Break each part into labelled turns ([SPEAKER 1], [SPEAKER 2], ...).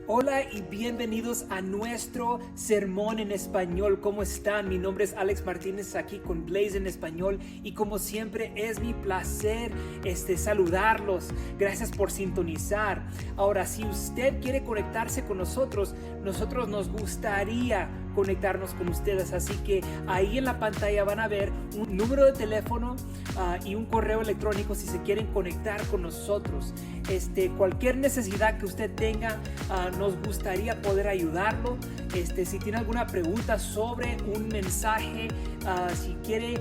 [SPEAKER 1] Hola y bienvenidos a nuestro sermón en español. ¿Cómo están? Mi nombre es Alex Martínez aquí con Blaze en español y como siempre es mi placer saludarlos. Gracias por sintonizar. Ahora, si usted quiere conectarse con nosotros nos gustaría conectarnos con ustedes, así que ahí en la pantalla van a ver un número de teléfono y un correo electrónico si se quieren conectar con nosotros. Cualquier necesidad que usted tenga, nos gustaría poder ayudarlo. Si tiene alguna pregunta sobre un mensaje, si quiere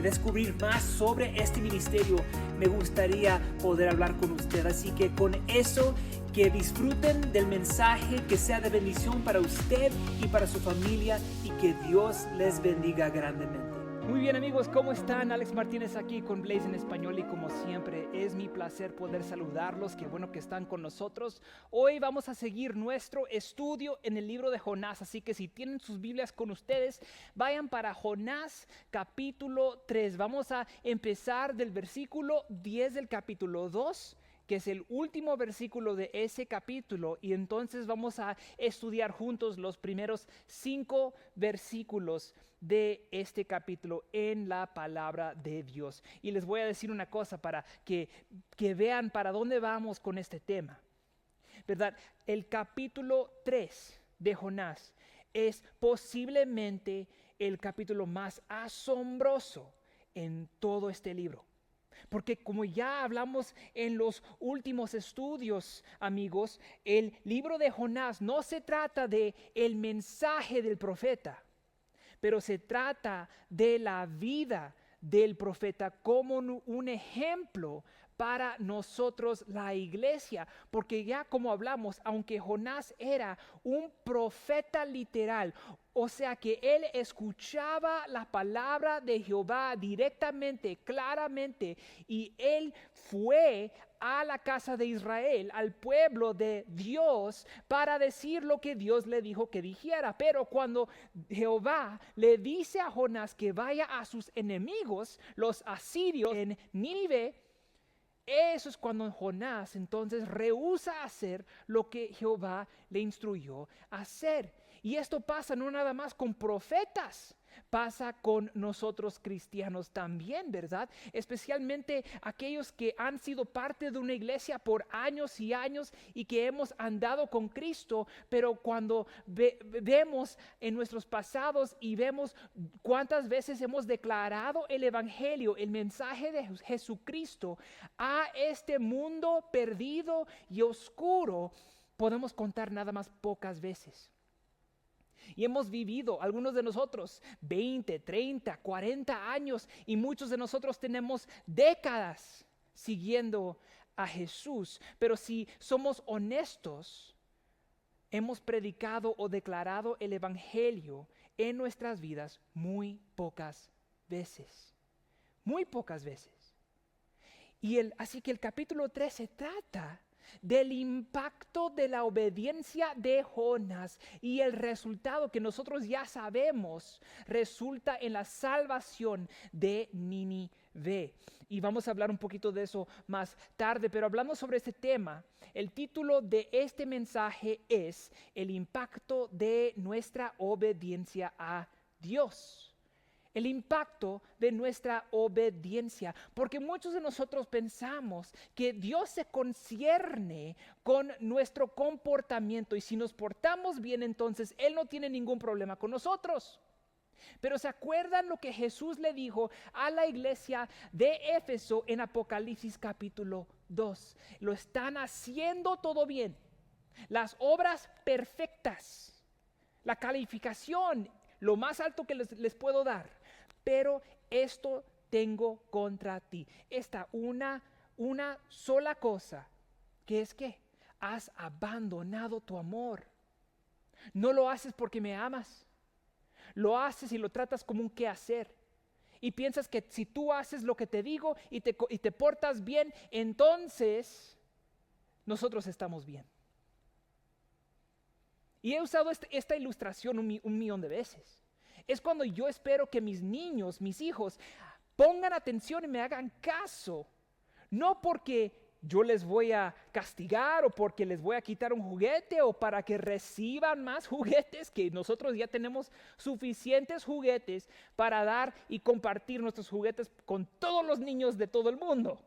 [SPEAKER 1] descubrir más sobre este ministerio, me gustaría poder hablar con usted. Así que con eso, que disfruten del mensaje, que sea de bendición para usted y para su familia y que Dios les bendiga grandemente. Muy bien, amigos, ¿cómo están? Alex Martínez aquí con Blaze en español y como siempre es mi placer poder saludarlos. Qué bueno que están con nosotros. Hoy vamos a seguir nuestro estudio en el libro de Jonás, así que si tienen sus Biblias con ustedes, vayan para Jonás capítulo 3. Vamos a empezar del versículo 10 del capítulo 2, que es el último versículo de ese capítulo, y entonces vamos a estudiar juntos los primeros 5 versículos de este capítulo en la palabra de Dios. Y les voy a decir una cosa para que vean para dónde vamos con este tema, ¿verdad? El capítulo 3 de Jonás es posiblemente el capítulo más asombroso en todo este libro. Porque como ya hablamos en los últimos estudios, amigos, el libro de Jonás no se trata de el mensaje del profeta, pero se trata de la vida del profeta como un ejemplo para nosotros, la iglesia. Porque ya como hablamos, aunque Jonás era un profeta literal, o sea que él escuchaba la palabra de Jehová directamente, claramente, y él fue a la casa de Israel, al pueblo de Dios, para decir lo que Dios le dijo que dijera. Pero cuando Jehová le dice a Jonás que vaya a sus enemigos, los asirios en Nínive, eso es cuando Jonás entonces rehúsa hacer lo que Jehová le instruyó a hacer. Y esto pasa no nada más con profetas, pasa con nosotros cristianos también, ¿verdad? Especialmente aquellos que han sido parte de una iglesia por años y años y que hemos andado con Cristo, pero cuando vemos en nuestros pasados y vemos cuántas veces hemos declarado el evangelio, el mensaje de Jesucristo a este mundo perdido y oscuro, podemos contar nada más pocas veces. Y hemos vivido, algunos de nosotros, 20, 30, 40 años, y muchos de nosotros tenemos décadas siguiendo a Jesús. Pero si somos honestos, hemos predicado o declarado el evangelio en nuestras vidas muy pocas veces. Muy pocas veces. Así que el capítulo 3 se trata del impacto de la obediencia de Jonás, y el resultado que nosotros ya sabemos resulta en la salvación de Nínive. Y vamos a hablar un poquito de eso más tarde, pero hablando sobre este tema, el título de este mensaje es el impacto de nuestra obediencia a Dios. El impacto de nuestra obediencia, porque muchos de nosotros pensamos que Dios se concierne con nuestro comportamiento, y si nos portamos bien, entonces Él no tiene ningún problema con nosotros. Pero ¿se acuerdan lo que Jesús le dijo a la iglesia de Éfeso en Apocalipsis capítulo 2? Lo están haciendo todo bien, las obras perfectas, la calificación, lo más alto que les puedo dar. Pero esto tengo contra ti. Esta una sola cosa, que es que has abandonado tu amor. No lo haces porque me amas. Lo haces y lo tratas como un quehacer. Y piensas que si tú haces lo que te digo y te portas bien, entonces nosotros estamos bien. Y he usado esta ilustración un millón de veces. Es cuando yo espero que mis niños, mis hijos, pongan atención y me hagan caso. No porque yo les voy a castigar o porque les voy a quitar un juguete o para que reciban más juguetes, que nosotros ya tenemos suficientes juguetes para dar y compartir nuestros juguetes con todos los niños de todo el mundo.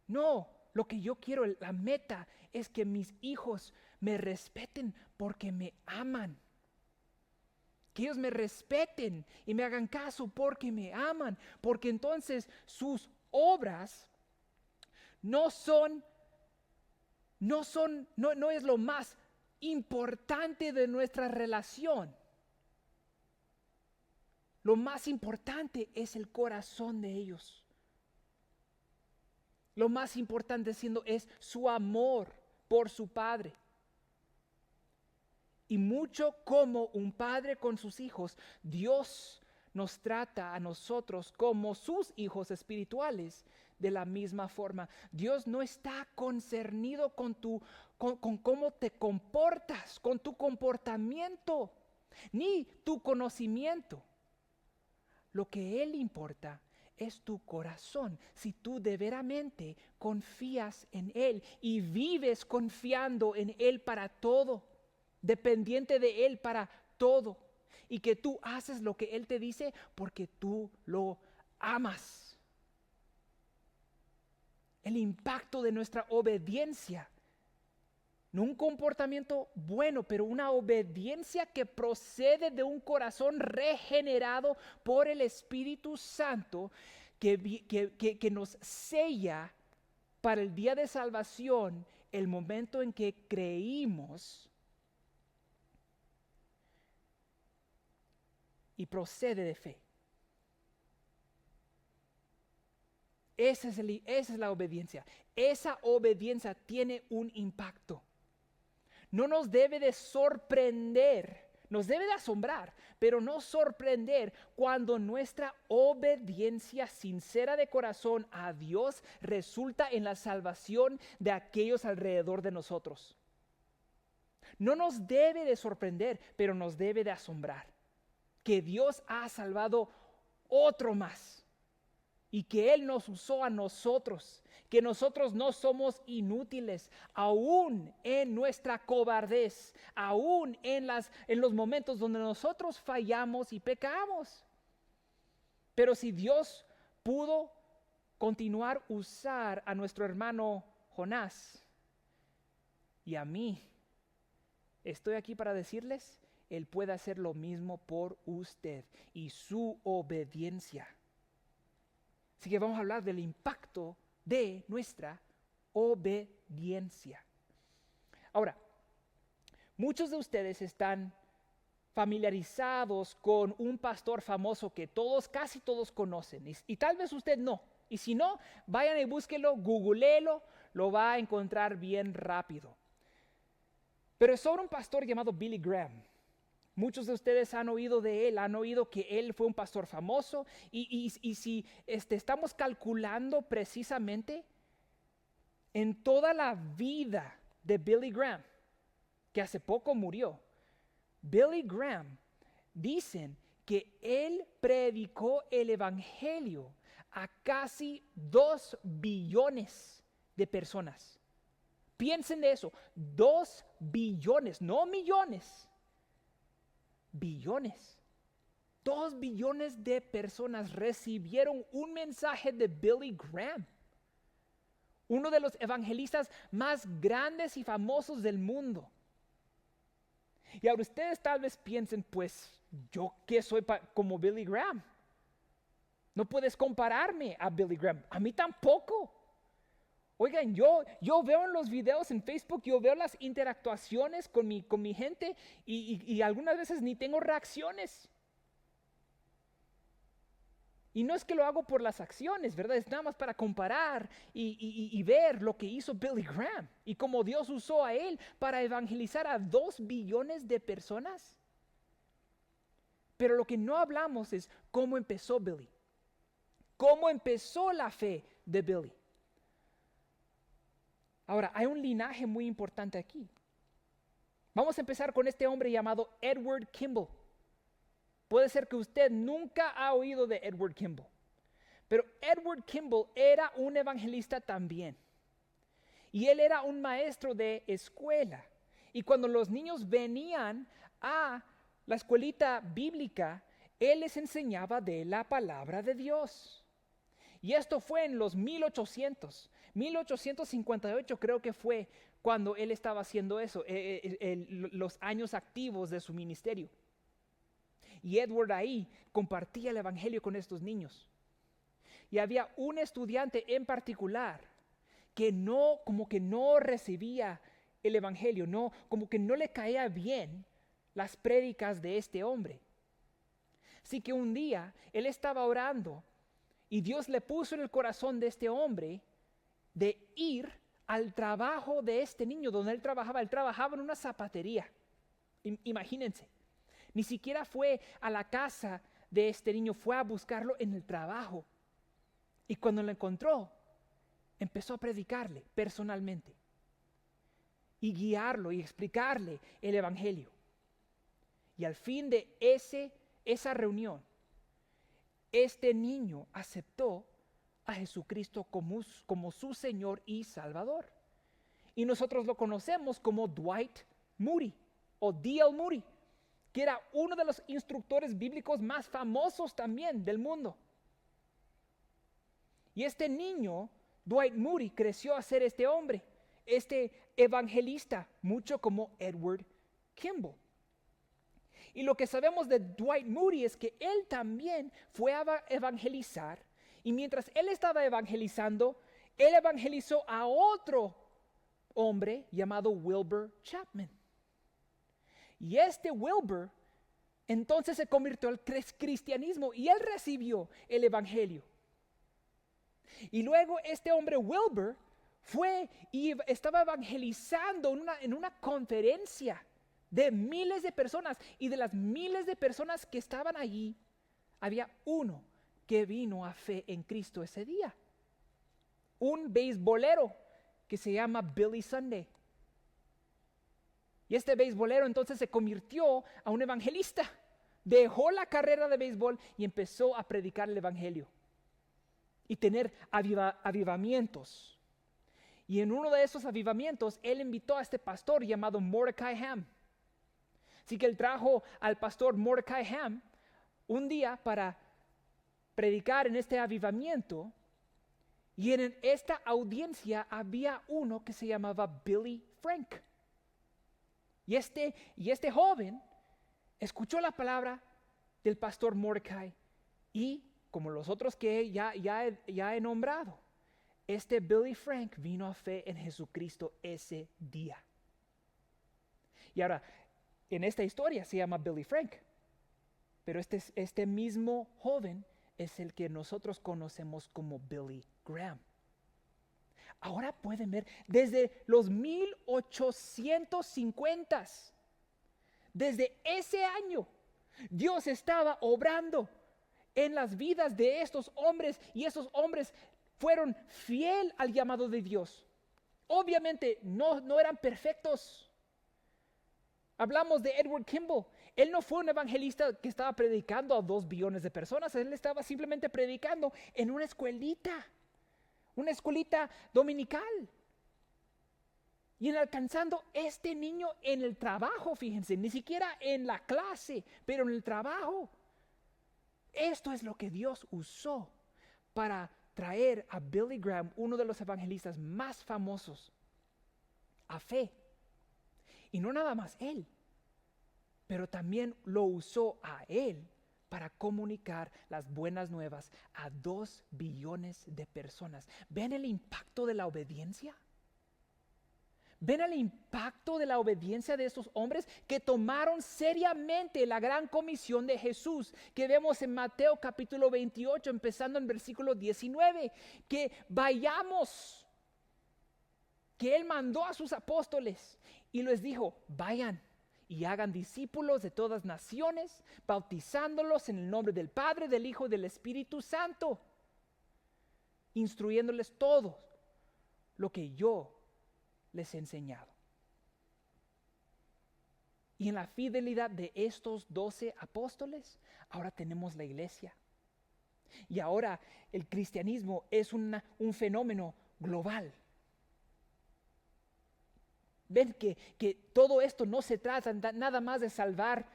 [SPEAKER 1] No, lo que yo quiero, la meta es que mis hijos me respeten porque me aman. Que ellos me respeten y me hagan caso porque me aman, porque entonces sus obras no es lo más importante de nuestra relación. Lo más importante es el corazón de ellos. Lo más importante es su amor por su padre. Y mucho como un padre con sus hijos, Dios nos trata a nosotros como sus hijos espirituales de la misma forma. Dios no está concernido con cómo te comportas, con tu comportamiento, ni tu conocimiento. Lo que Él importa es tu corazón. Si tú de veramente confías en Él y vives confiando en Él para todo, dependiente de Él para todo, y que tú haces lo que Él te dice porque tú lo amas. El impacto de nuestra obediencia, no un comportamiento bueno, pero una obediencia que procede de un corazón regenerado por el Espíritu Santo, que nos sella para el día de salvación, el momento en que creímos. Y procede de fe. Esa es la obediencia. Esa obediencia tiene un impacto. No nos debe de sorprender, nos debe de asombrar, pero no sorprender cuando nuestra obediencia sincera de corazón a Dios resulta en la salvación de aquellos alrededor de nosotros. No nos debe de sorprender, pero nos debe de asombrar. Que Dios ha salvado otro más y que Él nos usó a nosotros, que nosotros no somos inútiles, aún en nuestra cobardez, aún en los momentos donde nosotros fallamos y pecamos. Pero si Dios pudo continuar usar a nuestro hermano Jonás y a mí, estoy aquí para decirles, Él puede hacer lo mismo por usted y su obediencia. Así que vamos a hablar del impacto de nuestra obediencia. Ahora, muchos de ustedes están familiarizados con un pastor famoso que casi todos conocen. Y tal vez usted no. Y si no, vayan y búsquelo, googleelo, lo va a encontrar bien rápido. Pero es sobre un pastor llamado Billy Graham. Muchos de ustedes han oído de él, han oído que él fue un pastor famoso y si estamos calculando precisamente en toda la vida de Billy Graham, que hace poco murió, Billy Graham, dicen que él predicó el evangelio a casi 2 billones de personas. Piensen de eso, 2 billones, no millones. Billones. 2 billones de personas recibieron un mensaje de Billy Graham, uno de los evangelistas más grandes y famosos del mundo. Y ahora ustedes tal vez piensen, pues, ¿yo qué soy como Billy Graham? No puedes compararme a Billy Graham. A mí tampoco. Oigan, yo veo en los videos en Facebook, yo veo las interactuaciones con mi gente y algunas veces ni tengo reacciones. Y no es que lo hago por las acciones, ¿verdad? Es nada más para comparar y ver lo que hizo Billy Graham y cómo Dios usó a él para evangelizar a 2 billones de personas. Pero lo que no hablamos es cómo empezó Billy. Cómo empezó la fe de Billy. Ahora, hay un linaje muy importante aquí. Vamos a empezar con este hombre llamado Edward Kimball. Puede ser que usted nunca ha oído de Edward Kimball, pero Edward Kimball era un evangelista también. Y él era un maestro de escuela. Y cuando los niños venían a la escuelita bíblica, él les enseñaba de la palabra de Dios. Y esto fue en los 1858 creo que fue cuando él estaba haciendo eso, los años activos de su ministerio. Y Edward ahí compartía el evangelio con estos niños. Y había un estudiante en particular que como que no recibía el evangelio, como que no le caía bien las prédicas de este hombre. Así que un día él estaba orando y Dios le puso en el corazón de este hombre de ir al trabajo de este niño donde él trabajaba. Él trabajaba en una zapatería. Imagínense, ni siquiera fue a la casa de este niño, fue a buscarlo en el trabajo. Y cuando lo encontró, empezó a predicarle personalmente y guiarlo y explicarle el evangelio. Y al fin de esa reunión, este niño aceptó a Jesucristo como su Señor y Salvador. Y nosotros lo conocemos como Dwight Moody o D.L. Moody, que era uno de los instructores bíblicos más famosos también del mundo. Y este niño, Dwight Moody, creció a ser este hombre, este evangelista, mucho como Edward Kimball. Y lo que sabemos de Dwight Moody es que él también fue a evangelizar, y mientras él estaba evangelizando, él evangelizó a otro hombre llamado Wilbur Chapman. Y este Wilbur entonces se convirtió al cristianismo y él recibió el evangelio. Y luego este hombre Wilbur fue y estaba evangelizando en una conferencia de miles de personas, y de las miles de personas que estaban allí, había uno que vino a fe en Cristo ese día. Un beisbolero que se llama Billy Sunday. Y este beisbolero entonces se convirtió a un evangelista. Dejó la carrera de béisbol y empezó a predicar el evangelio y tener avivamientos. Y en uno de esos avivamientos, él invitó a este pastor llamado Mordecai Ham. Así que él trajo al pastor Mordecai Ham un día para predicar en este avivamiento, y en esta audiencia había uno que se llamaba Billy Frank. Y este joven escuchó la palabra del pastor Mordecai, y como los otros que ya he nombrado, este Billy Frank vino a fe en Jesucristo ese día. Y ahora, en esta historia se llama Billy Frank, pero este mismo joven es el que nosotros conocemos como Billy Graham. Ahora pueden ver, desde los 1850, desde ese año, Dios estaba obrando en las vidas de estos hombres, y esos hombres fueron fiel al llamado de Dios. Obviamente no eran perfectos. Hablamos de Edward Kimball. Él no fue un evangelista que estaba predicando a 2 billones de personas. Él estaba simplemente predicando en una escuelita dominical. Y en alcanzando este niño en el trabajo, fíjense, ni siquiera en la clase, pero en el trabajo. Esto es lo que Dios usó para traer a Billy Graham, uno de los evangelistas más famosos, a fe. Y no nada más él, pero también lo usó a él para comunicar las buenas nuevas a 2 billones de personas. ¿Ven el impacto de la obediencia? ¿Ven el impacto de la obediencia de estos hombres que tomaron seriamente la gran comisión de Jesús, que vemos en Mateo capítulo 28, empezando en versículo 19, que vayamos, que Él mandó a sus apóstoles y les dijo: vayan y hagan discípulos de todas naciones, bautizándolos en el nombre del Padre, del Hijo y del Espíritu Santo, instruyéndoles todo lo que yo les he enseñado. Y en la fidelidad de estos 12 apóstoles, ahora tenemos la iglesia. Y ahora el cristianismo es un fenómeno global. Ven que todo esto no se trata nada más de salvar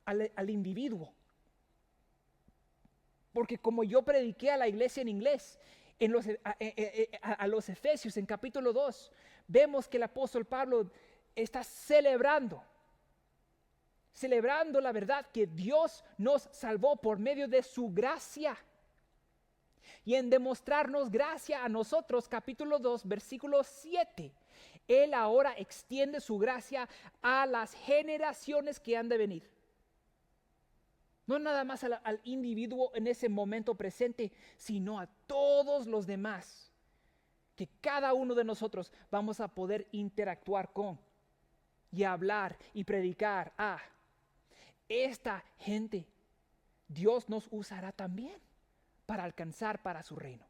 [SPEAKER 1] al individuo. Porque como yo prediqué a la iglesia en inglés, a los Efesios en capítulo 2, vemos que el apóstol Pablo está celebrando la verdad que Dios nos salvó por medio de su gracia. Y en demostrarnos gracia a nosotros, capítulo 2, versículo 7, Él ahora extiende su gracia a las generaciones que han de venir. No nada más al individuo en ese momento presente, sino a todos los demás que cada uno de nosotros vamos a poder interactuar con y hablar y predicar a esta gente. Dios nos usará también para alcanzar para su reino.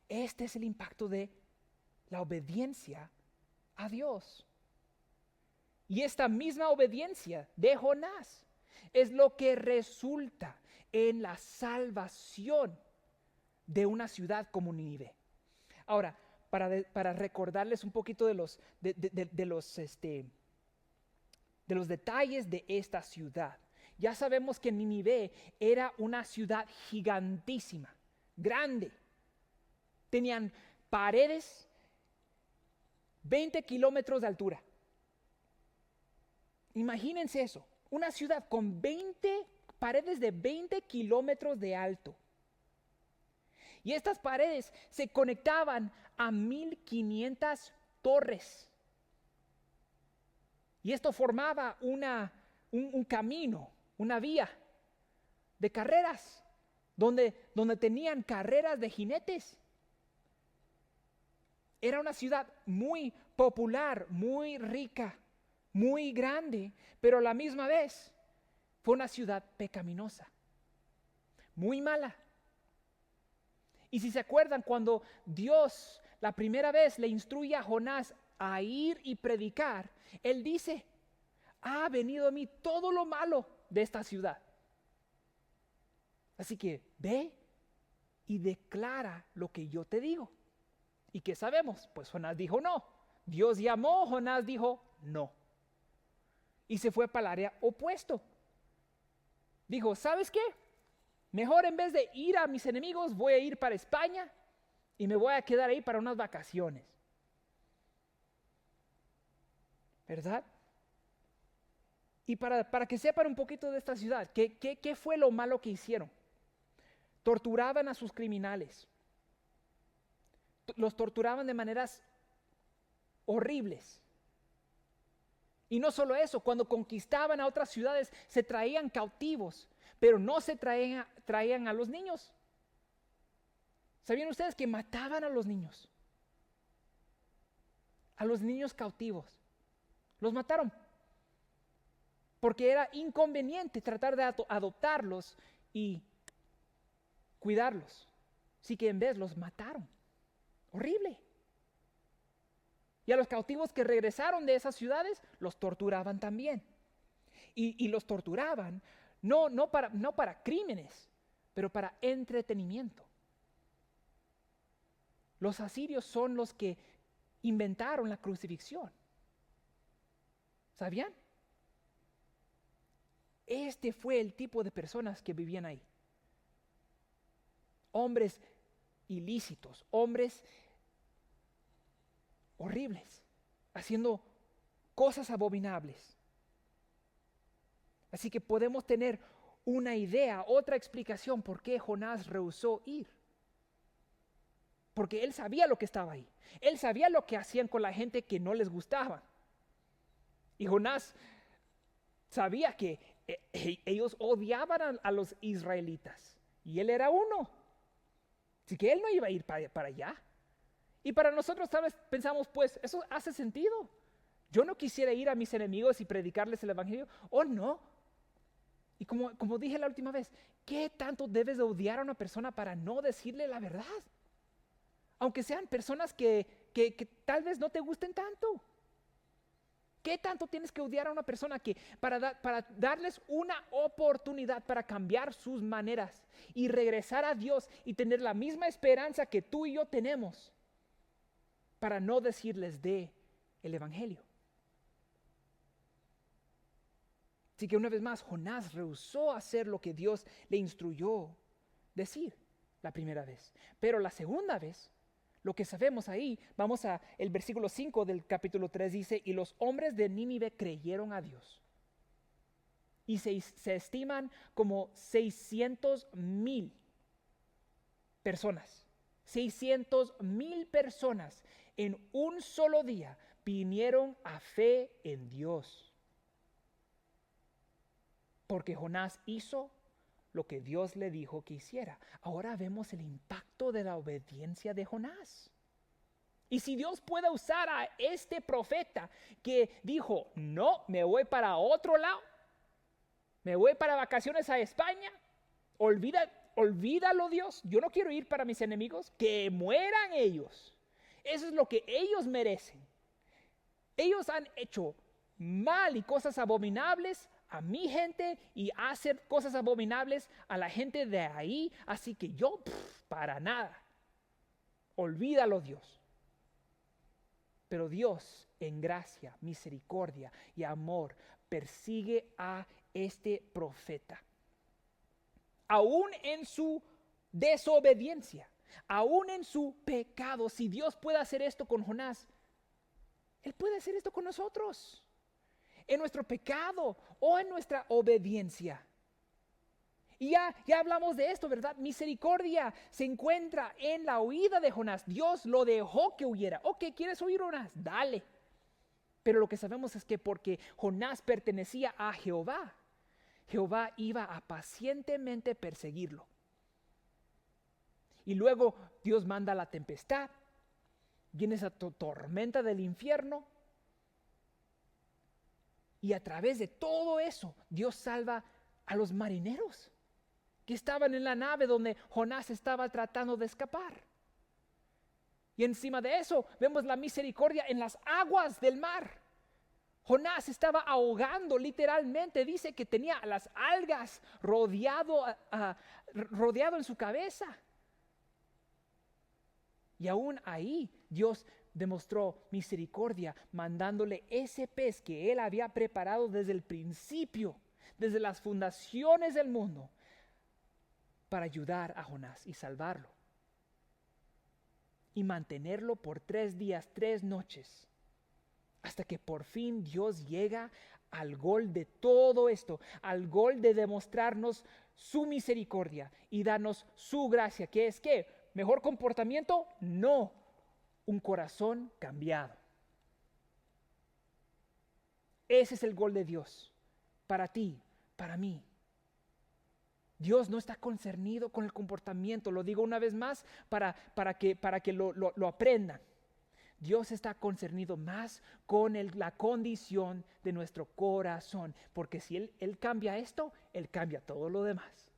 [SPEAKER 1] Este es el impacto de la obediencia a Dios. Y esta misma obediencia de Jonás es lo que resulta en la salvación de una ciudad como Nínive. Ahora, para recordarles un poquito de los detalles de esta ciudad. Ya sabemos que Nínive era una ciudad gigantísima, grande. Tenían paredes 20 kilómetros de altura. Imagínense eso, una ciudad con paredes de 20 kilómetros de alto. Y estas paredes se conectaban a 1500 torres. Y esto formaba un camino, una vía de carreras, donde tenían carreras de jinetes. Era una ciudad muy popular, muy rica, muy grande, pero a la misma vez fue una ciudad pecaminosa, muy mala. Y si se acuerdan, cuando Dios la primera vez le instruye a Jonás a ir y predicar, él dice: ha venido a mí todo lo malo de esta ciudad. Así que ve y declara lo que yo te digo. ¿Y qué sabemos? Pues Jonás dijo no. Dios llamó, Jonás dijo no. Y se fue para el área opuesto. Dijo: ¿sabes qué? Mejor en vez de ir a mis enemigos, voy a ir para España y me voy a quedar ahí para unas vacaciones. ¿Verdad? Y para que sepan un poquito de esta ciudad, ¿qué fue lo malo que hicieron? Torturaban a sus criminales. Los torturaban de maneras horribles. Y no solo eso, cuando conquistaban a otras ciudades, se traían cautivos, pero no se traían a los niños. ¿Sabían ustedes que mataban a los niños? A los niños cautivos. Los mataron. Porque era inconveniente tratar de adoptarlos y cuidarlos. Así que en vez los mataron. Horrible. Y a los cautivos que regresaron de esas ciudades, los torturaban también. Y los torturaban no para crímenes, pero para entretenimiento. Los asirios son los que inventaron la crucifixión. ¿Sabían? Este fue el tipo de personas que vivían ahí. Hombres ilícitos, hombres horribles, haciendo cosas abominables. Así que podemos tener una idea, otra explicación por qué Jonás rehusó ir. Porque él sabía lo que estaba ahí. Él sabía lo que hacían con la gente que no les gustaba. Y Jonás sabía que ellos odiaban a los israelitas. Y él era uno. Así que él no iba a ir para allá. Y para nosotros tal vez pensamos, pues, eso hace sentido. Yo no quisiera ir a mis enemigos y predicarles el evangelio. Oh, no. Y como dije la última vez, ¿qué tanto debes de odiar a una persona para no decirle la verdad? Aunque sean personas que tal vez no te gusten tanto. ¿Qué tanto tienes que odiar a una persona que para darles una oportunidad para cambiar sus maneras y regresar a Dios y tener la misma esperanza que tú y yo tenemos, para no decirles de el evangelio. Así que una vez más, Jonás rehusó hacer lo que Dios le instruyó decir la primera vez. Pero la segunda vez, lo que sabemos ahí, vamos a el versículo 5 del capítulo 3, dice: y los hombres de Nínive creyeron a Dios. Y se estiman como 600,000 personas. 600,000 personas en un solo día vinieron a fe en Dios. Porque Jonás hizo lo que Dios le dijo que hiciera. Ahora vemos el impacto de la obediencia de Jonás. Y si Dios puede usar a este profeta que dijo: no, me voy para otro lado, me voy para vacaciones a España, olvídalo Dios, yo no quiero ir para mis enemigos, que mueran ellos. Eso es lo que ellos merecen. Ellos han hecho mal y cosas abominables a mi gente y hacen cosas abominables a la gente de ahí, así que yo, para nada. Olvídalo Dios. Pero Dios, en gracia, misericordia y amor, persigue a este profeta. Aún en su desobediencia, aún en su pecado, si Dios puede hacer esto con Jonás, Él puede hacer esto con nosotros. En nuestro pecado o en nuestra obediencia. Y ya hablamos de esto, ¿verdad? Misericordia se encuentra en la huida de Jonás. Dios lo dejó que huyera. Ok, ¿quieres huir, Jonás? Dale. Pero lo que sabemos es que porque Jonás pertenecía a Jehová, Jehová iba a pacientemente perseguirlo. Y luego Dios manda la tempestad. Viene esa tormenta del infierno. Y a través de todo eso, Dios salva a los marineros que estaban en la nave donde Jonás estaba tratando de escapar. Y encima de eso, vemos la misericordia en las aguas del mar. Jonás estaba ahogando literalmente. Dice que tenía las algas rodeado en su cabeza. Y aún ahí Dios demostró misericordia mandándole ese pez que Él había preparado desde el principio, desde las fundaciones del mundo, para ayudar a Jonás y salvarlo. Y mantenerlo por 3 días, 3 noches, hasta que por fin Dios llega al gol de todo esto, al gol de demostrarnos su misericordia y darnos su gracia, que es ¿qué? ¿Mejor comportamiento? No, un corazón cambiado. Ese es el gol de Dios, para ti, para mí. Dios no está concernido con el comportamiento, lo digo una vez más para que lo aprendan. Dios está concernido más con la condición de nuestro corazón, porque si Él cambia esto, Él cambia todo lo demás.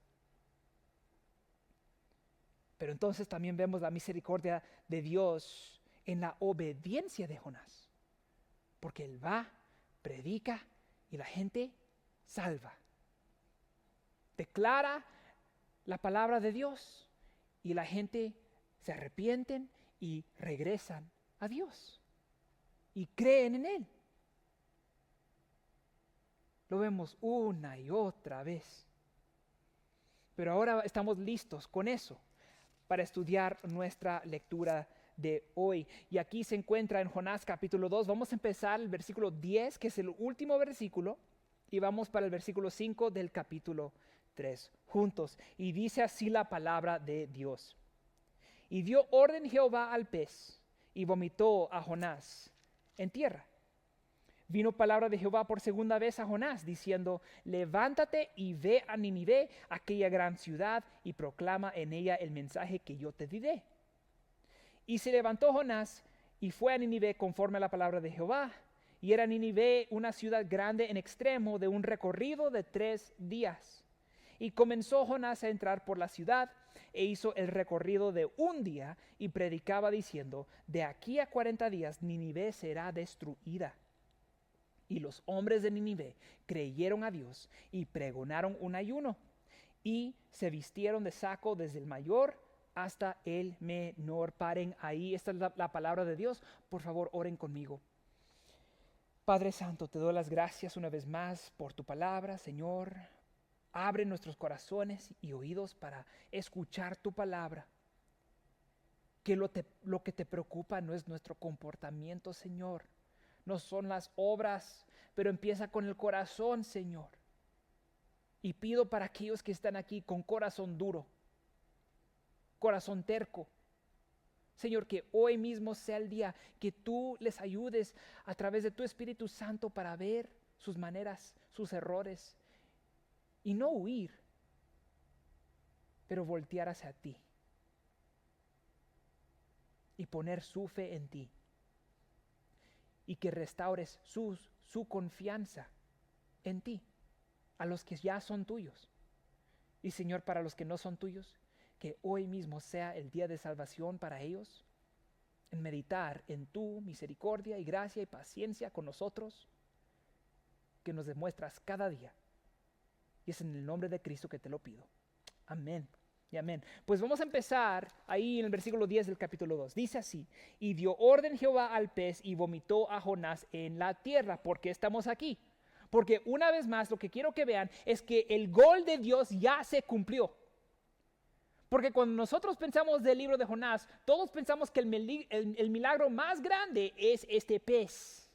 [SPEAKER 1] Pero entonces también vemos la misericordia de Dios en la obediencia de Jonás, porque Él va, predica y la gente salva. Declara la palabra de Dios y la gente se arrepienten y regresan a Dios y creen en Él. Lo vemos una y otra vez. Pero ahora estamos listos con eso para estudiar nuestra lectura de hoy. Y aquí se encuentra en Jonás capítulo 2. Vamos a empezar el versículo 10, que es el último versículo, y vamos para el versículo 5 del capítulo 3 juntos. Y dice así la palabra de Dios. Y dio orden Jehová al pez, y vomitó a Jonás en tierra. Vino palabra de Jehová por segunda vez a Jonás, diciendo: levántate y ve a Nínive, aquella gran ciudad, y proclama en ella el mensaje que yo te diré. Y se levantó Jonás y fue a Nínive conforme a la palabra de Jehová. Y era Nínive una ciudad grande en extremo, de un recorrido de 3 días. Y comenzó Jonás a entrar por la ciudad, e hizo el recorrido de 1 día, y predicaba diciendo: de aquí a 40 días Nínive será destruida. Y los hombres de Nínive creyeron a Dios y pregonaron un ayuno, y se vistieron de saco desde el mayor hasta el menor. Paren ahí, esta es la palabra de Dios. Por favor, oren conmigo. Padre Santo, te doy las gracias una vez más por tu palabra, Señor. Abre nuestros corazones y oídos para escuchar tu palabra. Que lo que te preocupa no es nuestro comportamiento, Señor. No son las obras, pero empieza con el corazón, Señor. Y pido para aquellos que están aquí con corazón duro, corazón terco, Señor, que hoy mismo sea el día que tú les ayudes a través de tu Espíritu Santo para ver sus maneras, sus errores, y no huir, pero voltear hacia ti y poner su fe en ti, y que restaures su confianza en ti, a los que ya son tuyos. Y Señor, para los que no son tuyos, que hoy mismo sea el día de salvación para ellos, en meditar en tu misericordia y gracia y paciencia con nosotros, que nos demuestras cada día. Y es en el nombre de Cristo que te lo pido. Amén y amén. Pues vamos a empezar ahí en el versículo 10 del capítulo 2. Dice así: y dio orden Jehová al pez y vomitó a Jonás en la tierra. ¿Por qué estamos aquí? Porque una vez más lo que quiero que vean es que el gol de Dios ya se cumplió. Porque cuando nosotros pensamos del libro de Jonás, todos pensamos que el milagro más grande es este pez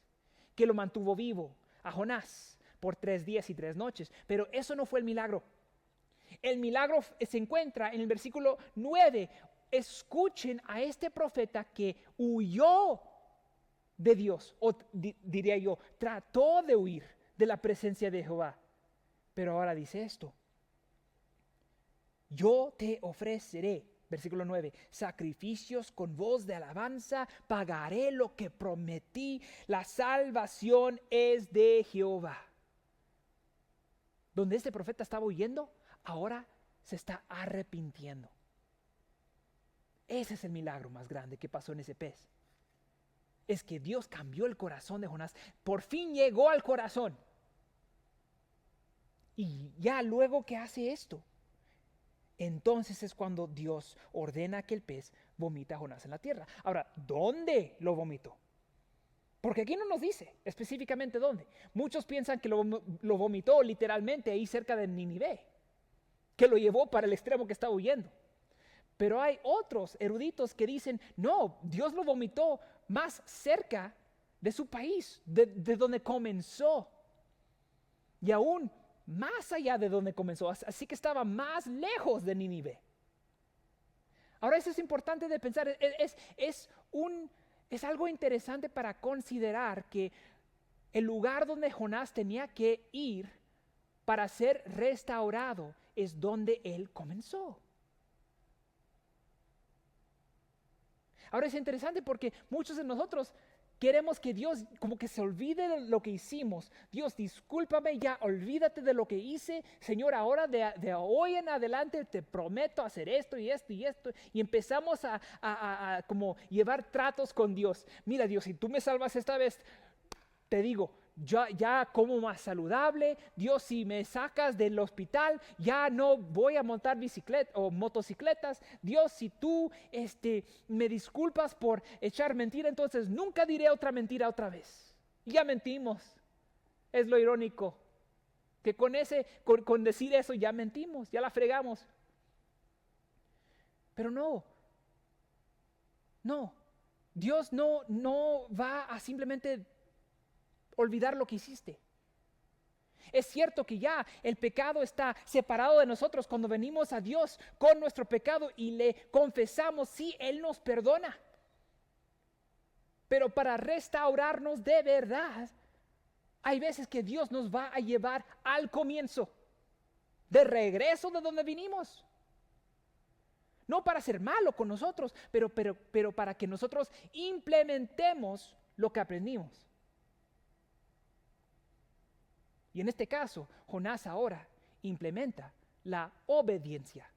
[SPEAKER 1] que lo mantuvo vivo a Jonás por 3 días y 3 noches. Pero eso no fue el milagro. El milagro se encuentra en el versículo 9. Escuchen a este profeta que huyó de Dios, o diría yo, trató de huir de la presencia de Jehová. Pero ahora dice esto: yo te ofreceré, versículo 9, sacrificios con voz de alabanza, pagaré lo que prometí, la salvación es de Jehová. Donde este profeta estaba huyendo, ahora se está arrepintiendo. Ese es el milagro más grande que pasó en ese pez. Es que Dios cambió el corazón de Jonás. Por fin llegó al corazón. Y ya luego que hace esto, entonces es cuando Dios ordena que el pez vomita a Jonás en la tierra. Ahora, ¿dónde lo vomitó? Porque aquí no nos dice específicamente dónde. Muchos piensan que lo vomitó literalmente ahí cerca de Nínive, que lo llevó para el extremo que estaba huyendo. Pero hay otros eruditos que dicen, no, Dios lo vomitó más cerca de su país, de donde comenzó. Y aún más allá de donde comenzó, así que estaba más lejos de Nínive. Ahora eso es importante de pensar, es algo interesante para considerar que el lugar donde Jonás tenía que ir para ser restaurado es donde él comenzó. Ahora es interesante porque muchos de nosotros queremos que Dios como que se olvide de lo que hicimos. Dios, discúlpame ya, olvídate de lo que hice. Señor, ahora de hoy en adelante te prometo hacer esto y esto y esto. Y empezamos a como llevar tratos con Dios. Mira Dios, si tú me salvas esta vez, te digo, ya como más saludable. Dios, si me sacas del hospital, ya no voy a montar bicicleta o motocicletas. Dios, si tú me disculpas por echar mentira, entonces nunca diré otra mentira otra vez. Ya mentimos. Es lo irónico, que con decir eso ya mentimos, ya la fregamos. Pero no. Dios no va a simplemente olvidar lo que hiciste. Es cierto que ya el pecado está separado de nosotros cuando venimos a Dios con nuestro pecado y le confesamos, sí, Él nos perdona. Pero para restaurarnos de verdad, hay veces que Dios nos va a llevar al comienzo, de regreso de donde vinimos. No para ser malo con nosotros, pero para que nosotros implementemos lo que aprendimos. Y en este caso, Jonás ahora implementa la obediencia.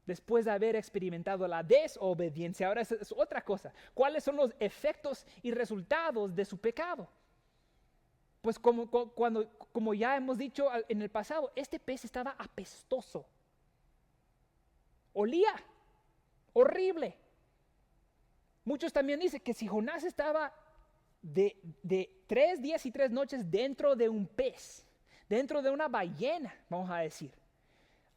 [SPEAKER 1] Después de haber experimentado la desobediencia, ahora es otra cosa. ¿Cuáles son los efectos y resultados de su pecado? Pues como ya hemos dicho en el pasado, este pez estaba apestoso. Olía horrible. Muchos también dicen que si Jonás estaba de 3 días y 3 noches dentro de un pez, dentro de una ballena, vamos a decir.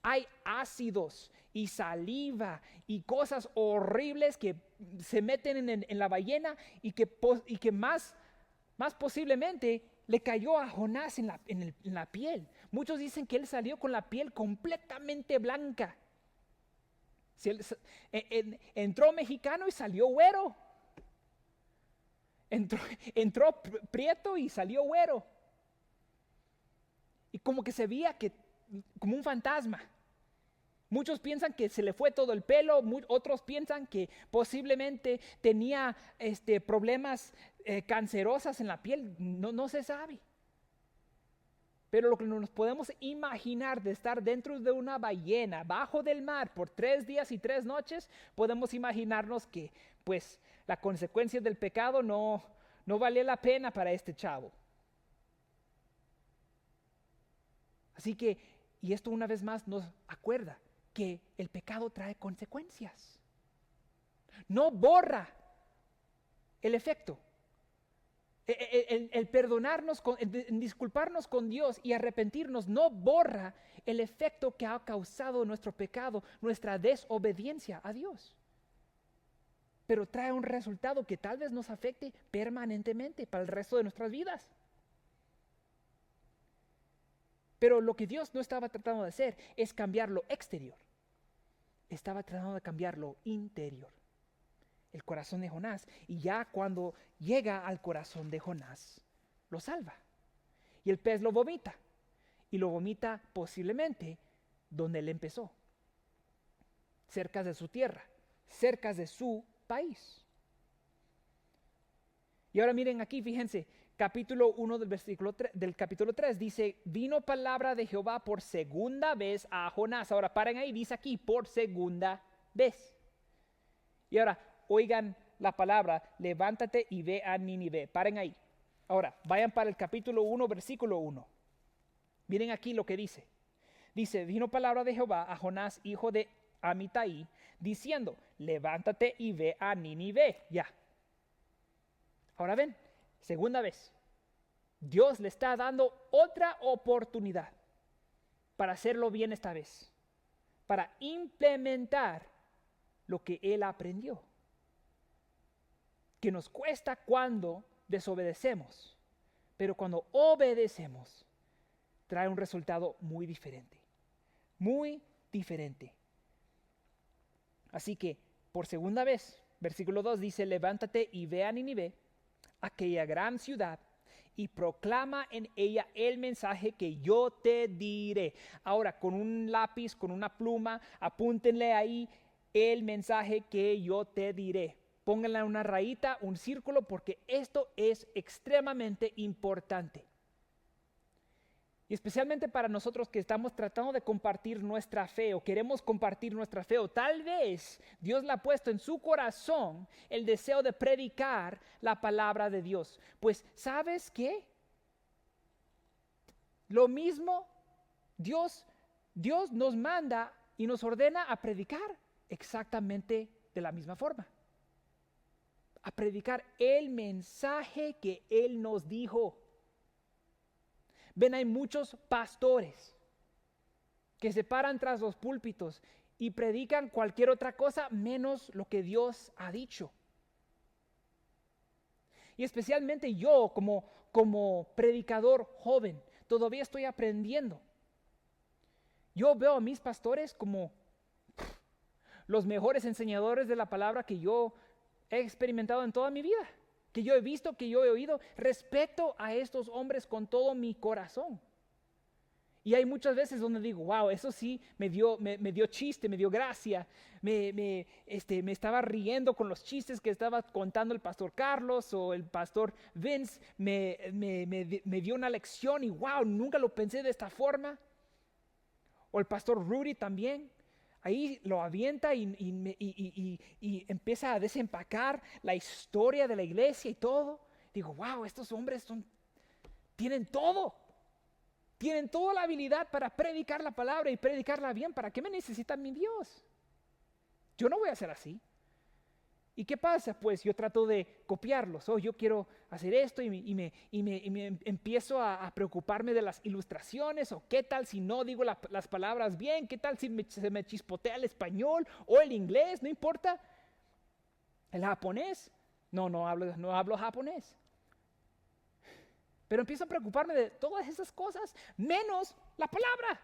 [SPEAKER 1] Hay ácidos y saliva y cosas horribles que se meten en la ballena y que más posiblemente le cayó a Jonás en la piel. Muchos dicen que él salió con la piel completamente blanca. Entró mexicano y salió güero. Entró prieto y salió güero. Y como que se veía como un fantasma. Muchos piensan que se le fue todo el pelo, otros piensan que posiblemente tenía problemas cancerosas en la piel, no se sabe. Pero lo que nos podemos imaginar de estar dentro de una ballena, bajo del mar, por 3 días y 3 noches, podemos imaginarnos que pues la consecuencia del pecado no valía la pena para este chavo. Así que, y esto una vez más nos acuerda que el pecado trae consecuencias. No borra el efecto. El perdonarnos, el disculparnos con Dios y arrepentirnos no borra el efecto que ha causado nuestro pecado, nuestra desobediencia a Dios. Pero trae un resultado que tal vez nos afecte permanentemente para el resto de nuestras vidas. Pero lo que Dios no estaba tratando de hacer es cambiar lo exterior. Estaba tratando de cambiar lo interior. El corazón de Jonás. Y ya cuando llega al corazón de Jonás, lo salva. Y el pez lo vomita. Y lo vomita posiblemente donde él empezó. Cerca de su tierra. Cerca de su país. Y ahora miren aquí, fíjense. Capítulo 1 del capítulo 3 dice, vino palabra de Jehová por segunda vez a Jonás. Ahora paren ahí, dice aquí, por segunda vez. Y ahora, oigan la palabra, levántate y ve a Nínive. Paren ahí. Ahora, vayan para el capítulo 1, versículo 1. Miren aquí lo que dice. Dice, vino palabra de Jehová a Jonás, hijo de Amitai, diciendo, levántate y ve a Nínive. Ya. Ahora ven. Segunda vez, Dios le está dando otra oportunidad para hacerlo bien esta vez, para implementar lo que él aprendió, que nos cuesta cuando desobedecemos, pero cuando obedecemos trae un resultado muy diferente, muy diferente. Así que por segunda vez, versículo 2 dice, levántate y ve a Nínive, aquella gran ciudad, y proclama en ella el mensaje que yo te diré. Ahora, con un lápiz, con una pluma, apúntenle ahí el mensaje que yo te diré. Pónganle una rayita, un círculo, porque esto es extremadamente importante. Y especialmente para nosotros que estamos tratando de compartir nuestra fe o queremos compartir nuestra fe, o tal vez Dios le ha puesto en su corazón el deseo de predicar la palabra de Dios. Pues, ¿sabes qué? Lo mismo, Dios nos manda y nos ordena a predicar exactamente de la misma forma. A predicar el mensaje que Él nos dijo. Ven, hay muchos pastores que se paran tras los púlpitos y predican cualquier otra cosa menos lo que Dios ha dicho. Y especialmente yo como predicador joven, todavía estoy aprendiendo. Yo veo a mis pastores como los mejores enseñadores de la palabra que yo he experimentado en toda mi vida. Que yo he visto, que yo he oído. Respeto a estos hombres con todo mi corazón. Y hay muchas veces donde digo, wow, eso sí me dio chiste, me dio gracia. Me estaba riendo con los chistes que estaba contando el pastor Carlos o el pastor Vince. Me dio una lección y wow, nunca lo pensé de esta forma. O el pastor Rudy también. Ahí lo avienta y empieza a desempacar la historia de la iglesia y todo. Digo, wow, estos hombres tienen todo. Tienen toda la habilidad para predicar la palabra y predicarla bien. ¿Para qué me necesita mi Dios? Yo no voy a ser así. ¿Y qué pasa? Pues yo trato de copiarlos. Yo quiero hacer esto y me empiezo a preocuparme de las ilustraciones. O qué tal si no digo las palabras bien. ¿Qué tal si se me chispotea el español o el inglés? No importa. El japonés. No hablo japonés. Pero empiezo a preocuparme de todas esas cosas, menos la palabra.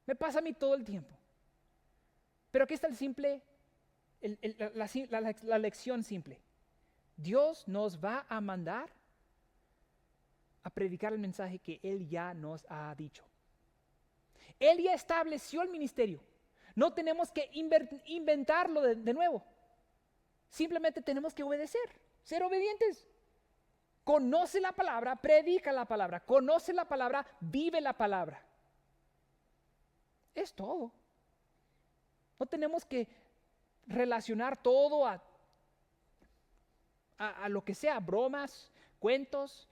[SPEAKER 1] Me pasa a mí todo el tiempo. Pero aquí está la lección simple. Dios nos va a mandar a predicar el mensaje que Él ya nos ha dicho. Él ya estableció el ministerio. No tenemos que inventarlo de nuevo. Simplemente tenemos que obedecer, ser obedientes. Conoce la palabra, predica la palabra. Conoce la palabra, vive la palabra. Es todo. No tenemos que relacionar todo a lo que sea, bromas, cuentos.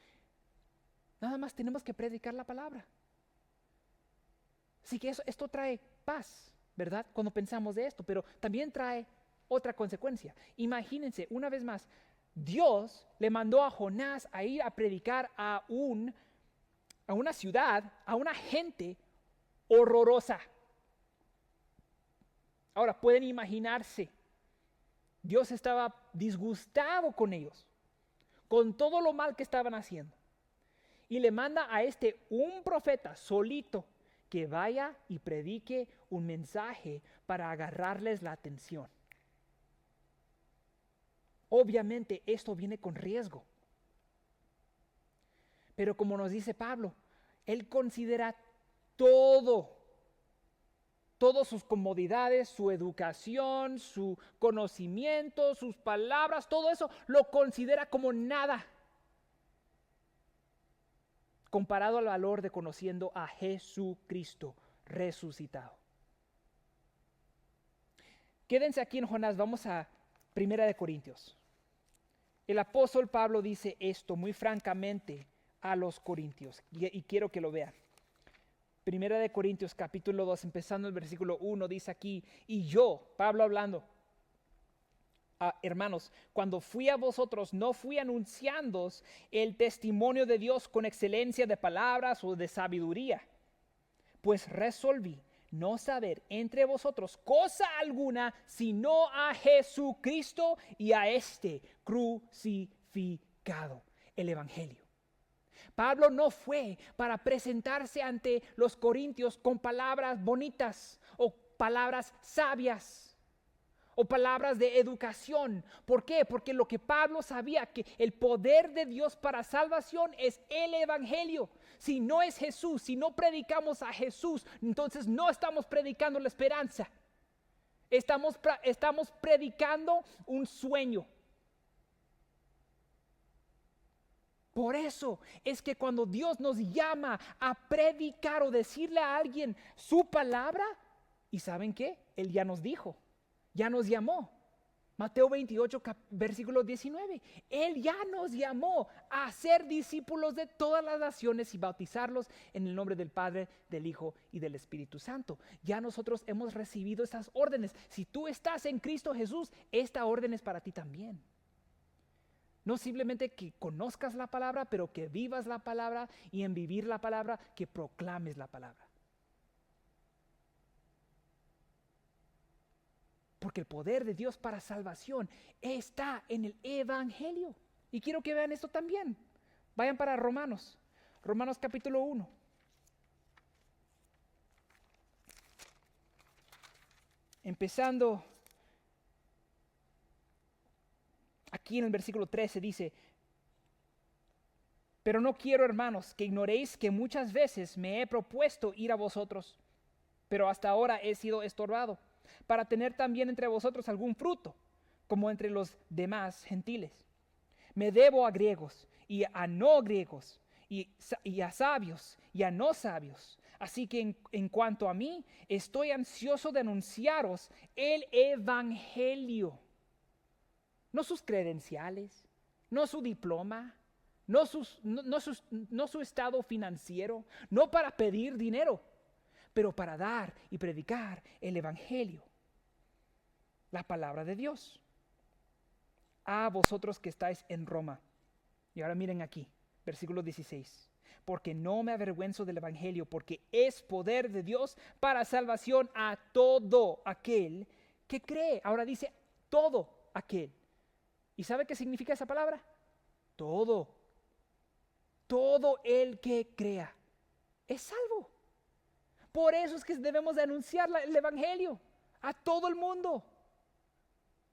[SPEAKER 1] Nada más tenemos que predicar la palabra. Así que esto trae paz, ¿verdad? Cuando pensamos de esto, pero también trae otra consecuencia. Imagínense, una vez más, Dios le mandó a Jonás a ir a predicar a una ciudad, a una gente horrorosa. Ahora, pueden imaginarse, Dios estaba disgustado con ellos, con todo lo mal que estaban haciendo. Y le manda a un profeta solito que vaya y predique un mensaje para agarrarles la atención. Obviamente esto viene con riesgo. Pero como nos dice Pablo, Él considera todas sus comodidades, su educación, su conocimiento, sus palabras, todo eso lo considera como nada comparado al valor de conociendo a Jesucristo resucitado. Quédense aquí en Jonás, vamos a 1 Corintios. El apóstol Pablo dice esto muy francamente a los corintios y quiero que lo vean. 1 Corintios capítulo 2, empezando el versículo 1, dice aquí: y yo, Pablo hablando, hermanos, cuando fui a vosotros, no fui anunciándoos el testimonio de Dios con excelencia de palabras o de sabiduría, pues resolví no saber entre vosotros cosa alguna, sino a Jesucristo y a crucificado, el evangelio. Pablo no fue para presentarse ante los corintios con palabras bonitas o palabras sabias o palabras de educación. ¿Por qué? Porque lo que Pablo sabía, que el poder de Dios para salvación es el evangelio. Si no es Jesús, si no predicamos a Jesús, entonces no estamos predicando la esperanza. Estamos predicando un sueño. Por eso es que cuando Dios nos llama a predicar o decirle a alguien su palabra, ¿y saben qué? Él ya nos dijo, ya nos llamó. Mateo 28, versículo 19. Él ya nos llamó a ser discípulos de todas las naciones y bautizarlos en el nombre del Padre, del Hijo y del Espíritu Santo. Ya nosotros hemos recibido estas órdenes. Si tú estás en Cristo Jesús, esta orden es para ti también. No simplemente que conozcas la palabra, pero que vivas la palabra y en vivir la palabra, que proclames la palabra. Porque el poder de Dios para salvación está en el evangelio. Y quiero que vean esto también. Vayan para Romanos capítulo 1. Empezando aquí en el versículo 13 dice: pero no quiero, hermanos, que ignoréis que muchas veces me he propuesto ir a vosotros, pero hasta ahora he sido estorbado, para tener también entre vosotros algún fruto, como entre los demás gentiles. Me debo a griegos y a no griegos, y a sabios y a no sabios. Así que en cuanto a mí, estoy ansioso de anunciaros el evangelio. No sus credenciales, no su diploma, no su estado financiero, no para pedir dinero, pero para dar y predicar el evangelio. la palabra de Dios. A vosotros que estáis en Roma. Y ahora miren aquí, versículo 16. Porque no me avergüenzo del evangelio, porque es poder de Dios para salvación a todo aquel que cree. Ahora dice todo aquel. ¿Y sabe qué significa esa palabra? Todo. Todo el que crea es salvo. Por eso es que debemos de anunciar el evangelio a todo el mundo.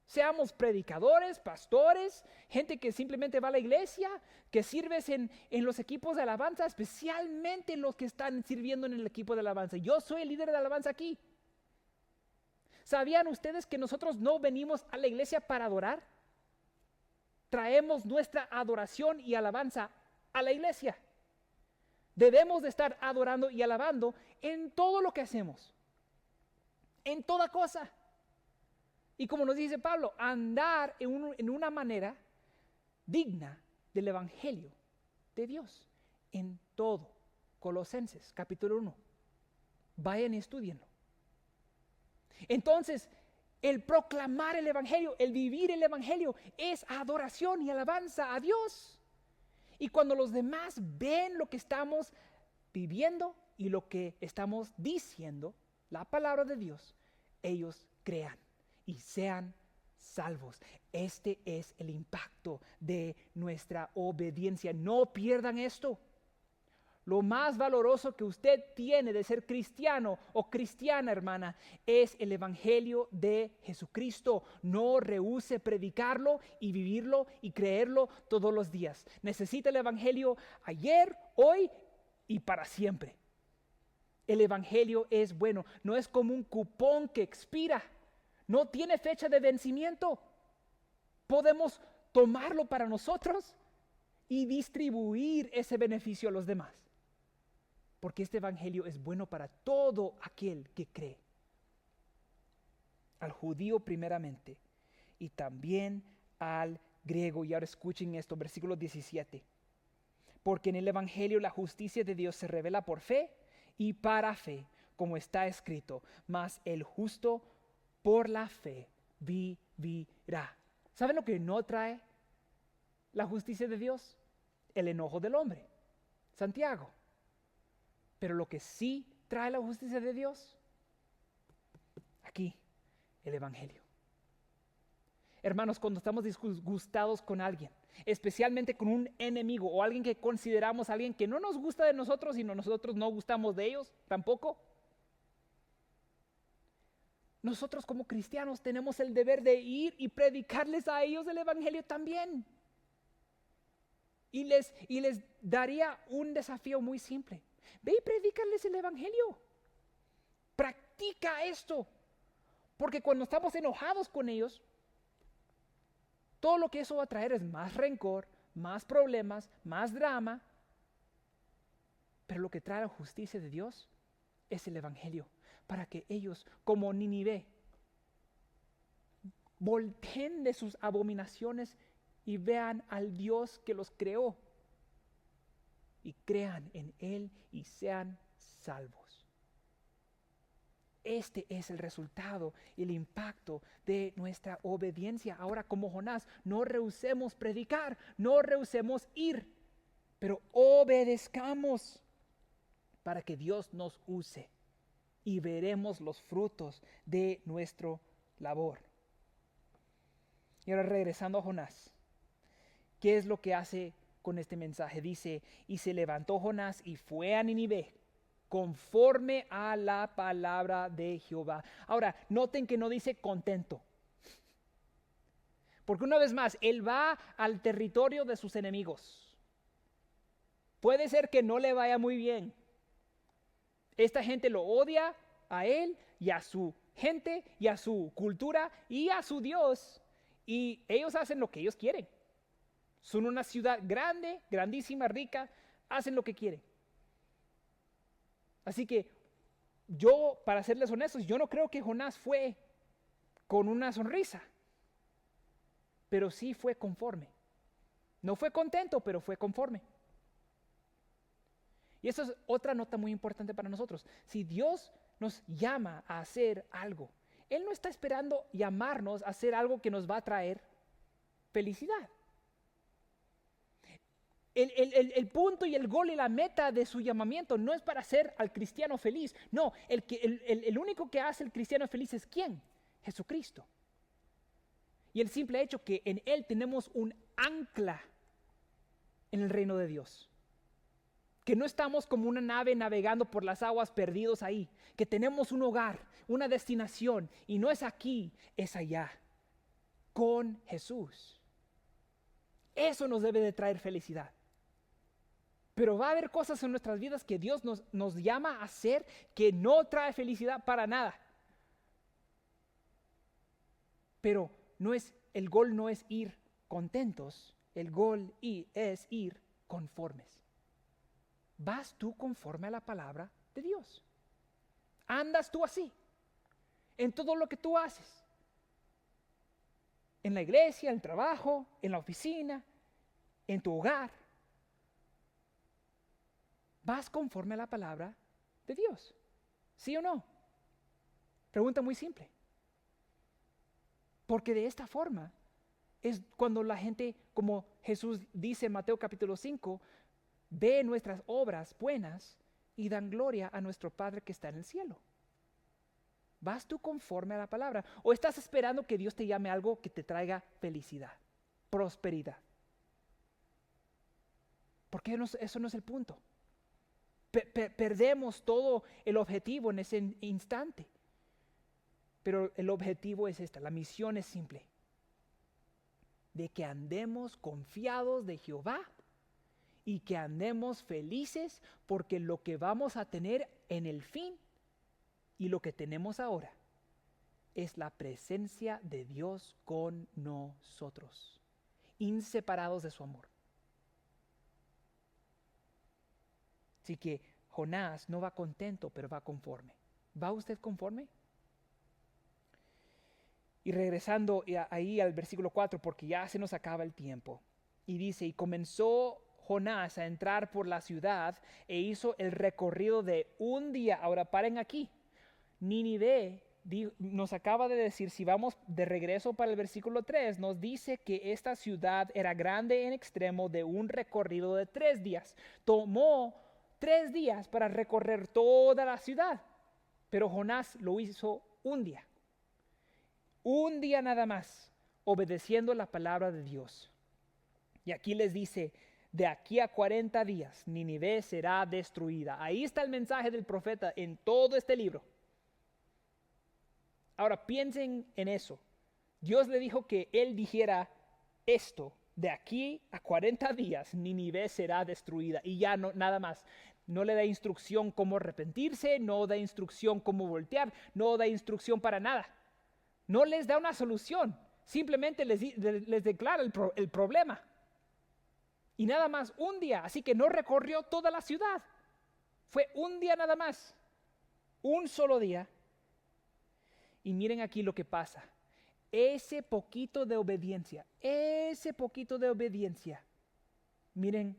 [SPEAKER 1] Seamos predicadores, pastores, gente que simplemente va a la iglesia, que sirves en los equipos de alabanza, especialmente los que están sirviendo en el equipo de alabanza. Yo soy el líder de alabanza aquí. ¿Sabían ustedes que nosotros no venimos a la iglesia para adorar? Traemos nuestra adoración y alabanza a la iglesia. Debemos de estar adorando y alabando en todo lo que hacemos, en toda cosa. Y como nos dice Pablo, andar en una manera digna del evangelio de Dios, en todo. Colosenses capítulo 1. Vayan y estudienlo. Entonces, el proclamar el evangelio, el vivir el evangelio, es adoración y alabanza a Dios. Y cuando los demás ven lo que estamos viviendo y lo que estamos diciendo, la palabra de Dios, ellos crean y sean salvos. Este es el impacto de nuestra obediencia. No pierdan esto. Lo más valoroso que usted tiene de ser cristiano o cristiana, hermana, es el evangelio de Jesucristo. No rehúse predicarlo y vivirlo y creerlo todos los días. Necesita el evangelio ayer, hoy y para siempre. El evangelio es bueno. No es como un cupón que expira. No tiene fecha de vencimiento. Podemos tomarlo para nosotros y distribuir ese beneficio a los demás. Porque este evangelio es bueno para todo aquel que cree. Al judío primeramente y también al griego. Y ahora escuchen esto, versículo 17. Porque en el evangelio la justicia de Dios se revela por fe y para fe, como está escrito, mas el justo por la fe vivirá. ¿Saben lo que no trae la justicia de Dios? El enojo del hombre. Santiago. Pero lo que sí trae la justicia de Dios, aquí, el evangelio. Hermanos, cuando estamos disgustados con alguien, especialmente con un enemigo o alguien que consideramos alguien que no nos gusta de nosotros y nosotros no gustamos de ellos tampoco, nosotros como cristianos tenemos el deber de ir y predicarles a ellos el evangelio también. Y les daría un desafío muy simple. Ve y predícales el evangelio. Practica esto. Porque cuando estamos enojados con ellos, todo lo que eso va a traer es más rencor, más problemas, más drama. Pero lo que trae la justicia de Dios es el evangelio. Para que ellos, como Nínive, volteen de sus abominaciones y vean al Dios que los creó. Y crean en Él y sean salvos. Este es el resultado y el impacto de nuestra obediencia. Ahora, como Jonás, no rehusemos predicar, no rehusemos ir, pero obedezcamos para que Dios nos use y veremos los frutos de nuestra labor. Y ahora regresando a Jonás, ¿qué es lo que hace con este mensaje? Dice, y se levantó Jonás y fue a Nínive conforme a la palabra de Jehová. Ahora, noten que no dice contento. Porque una vez más, él va al territorio de sus enemigos. Puede ser que no le vaya muy bien. Esta gente lo odia a él y a su gente y a su cultura y a su Dios. Y ellos hacen lo que ellos quieren. Son una ciudad grande, grandísima, rica, hacen lo que quieren. Así que yo, para serles honestos, yo no creo que Jonás fue con una sonrisa, pero sí fue conforme. No fue contento, pero fue conforme. Y eso es otra nota muy importante para nosotros. Si Dios nos llama a hacer algo, Él no está esperando llamarnos a hacer algo que nos va a traer felicidad. El punto y el gol y la meta de su llamamiento no es para hacer al cristiano feliz. No, el único que hace al cristiano feliz es ¿quién? Jesucristo. Y el simple hecho que en Él tenemos un ancla en el reino de Dios. Que no estamos como una nave navegando por las aguas perdidos ahí. Que tenemos un hogar, una destinación. Y no es aquí, es allá. Con Jesús. Eso nos debe de traer felicidad. Pero va a haber cosas en nuestras vidas que Dios nos llama a hacer que no trae felicidad para nada. Pero el gol no es ir contentos, el gol es ir conformes. ¿Vas tú conforme a la palabra de Dios? ¿Andas tú así? En todo lo que tú haces. En la iglesia, en el trabajo, en la oficina, en tu hogar. ¿Vas conforme a la palabra de Dios? ¿Sí o no? Pregunta muy simple. Porque de esta forma es cuando la gente, como Jesús dice en Mateo capítulo 5, ve nuestras obras buenas y dan gloria a nuestro Padre que está en el cielo. ¿Vas tú conforme a la palabra? ¿O estás esperando que Dios te llame algo que te traiga felicidad, prosperidad? Porque eso no es el punto. Perdemos todo el objetivo en ese instante. Pero el objetivo es la misión es simple. De que andemos confiados de Jehová y que andemos felices porque lo que vamos a tener en el fin y lo que tenemos ahora es la presencia de Dios con nosotros, inseparados de su amor. Así que Jonás no va contento, pero va conforme. ¿Va usted conforme? Y regresando ahí al versículo 4, porque ya se nos acaba el tiempo. Y dice, y comenzó Jonás a entrar por la ciudad e hizo el recorrido de un día. Ahora paren aquí. Nínive nos acaba de decir, si vamos de regreso para el versículo 3, nos dice que esta ciudad era grande en extremo de un recorrido de 3 días. Tomó 3 días para recorrer toda la ciudad, pero Jonás lo hizo un día. Un día nada más, obedeciendo la palabra de Dios. Y aquí les dice, de aquí a 40 días, Nínive será destruida. Ahí está el mensaje del profeta en todo este libro. Ahora piensen en eso. Dios le dijo que él dijera esto. De aquí a 40 días, Nínive será destruida. Y ya no, nada más. No le da instrucción cómo arrepentirse, no da instrucción cómo voltear, no da instrucción para nada. No les da una solución, simplemente les declara el problema. Y nada más un día, así que no recorrió toda la ciudad. Fue un día nada más, un solo día. Y miren aquí lo que pasa. Ese poquito de obediencia, miren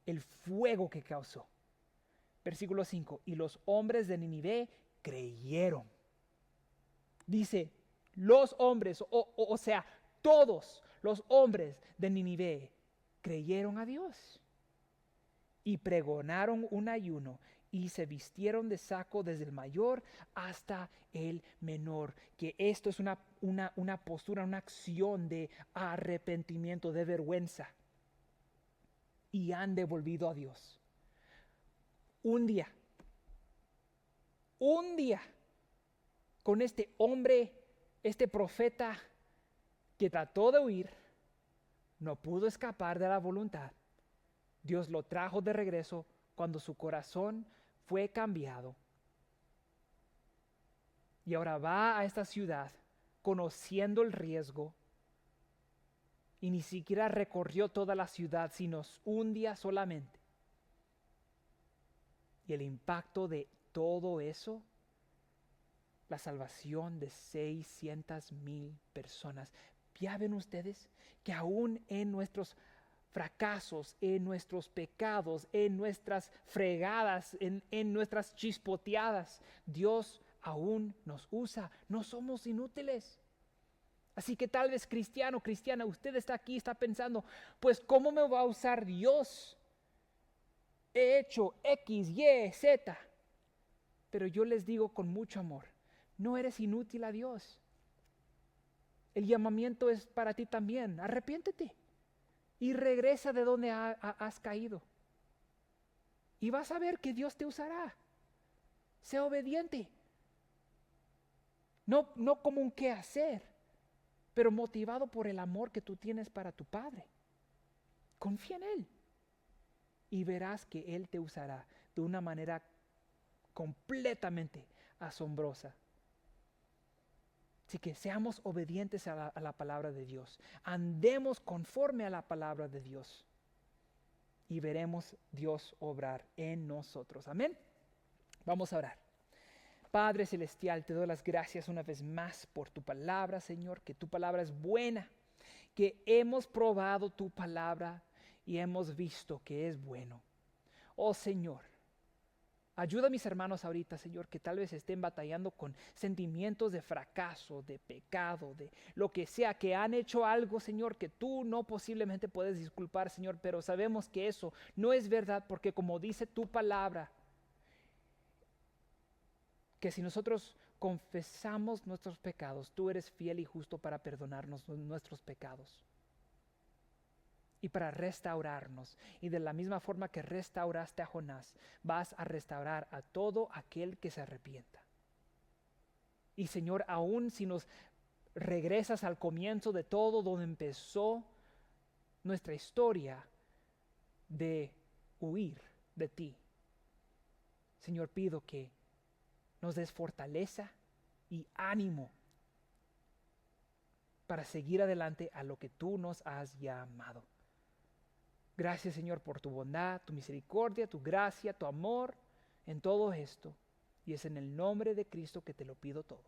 [SPEAKER 1] el fuego que causó. Versículo 5, y los hombres de Nínive creyeron. Dice, los hombres, o sea, todos los hombres de Nínive creyeron a Dios y pregonaron un ayuno y se vistieron de saco desde el mayor hasta el menor. Que esto es una postura, una acción de arrepentimiento, de vergüenza. Y han devolvido a Dios. Un día, con este hombre, este profeta que trató de huir, no pudo escapar de la voluntad. Dios lo trajo de regreso cuando su corazón fue cambiado. Y ahora va a esta ciudad conociendo el riesgo y ni siquiera recorrió toda la ciudad, sino un día solamente. Y el impacto de todo eso, la salvación de 600,000 personas. Ya ven ustedes que aún en nuestros fracasos, en nuestros pecados, en nuestras fregadas, en nuestras chispoteadas, Dios aún nos usa. No somos inútiles. Así que tal vez cristiano, cristiana, usted está aquí, está pensando, pues ¿cómo me va a usar Dios? He hecho X, Y, Z. Pero yo les digo con mucho amor, no eres inútil a Dios. El llamamiento es para ti también. Arrepiéntete y regresa de donde has caído. Y vas a ver que Dios te usará. Sé obediente. No como un qué hacer, pero motivado por el amor que tú tienes para tu Padre. Confía en Él y verás que Él te usará de una manera completamente asombrosa. Así que seamos obedientes a la palabra de Dios. Andemos conforme a la palabra de Dios. Y veremos Dios obrar en nosotros. Amén. Vamos a orar. Padre Celestial, te doy las gracias una vez más por tu palabra, Señor, que tu palabra es buena, que hemos probado tu palabra y hemos visto que es bueno. Oh Señor, ayuda a mis hermanos ahorita, Señor, que tal vez estén batallando con sentimientos de fracaso, de pecado, de lo que sea, que han hecho algo, Señor, que tú no posiblemente puedes disculpar, Señor, pero sabemos que eso no es verdad porque como dice tu palabra, que si nosotros confesamos nuestros pecados, tú eres fiel y justo para perdonarnos nuestros pecados y para restaurarnos. Y de la misma forma que restauraste a Jonás, vas a restaurar a todo aquel que se arrepienta. Y Señor, aún si nos regresas al comienzo de todo, donde empezó nuestra historia de huir de ti, Señor, pido que nos des fortaleza y ánimo para seguir adelante a lo que tú nos has llamado. Gracias, Señor, por tu bondad, tu misericordia, tu gracia, tu amor en todo esto. Y es en el nombre de Cristo que te lo pido todo.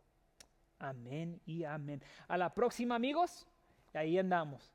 [SPEAKER 1] Amén y amén. A la próxima, amigos. Y ahí andamos.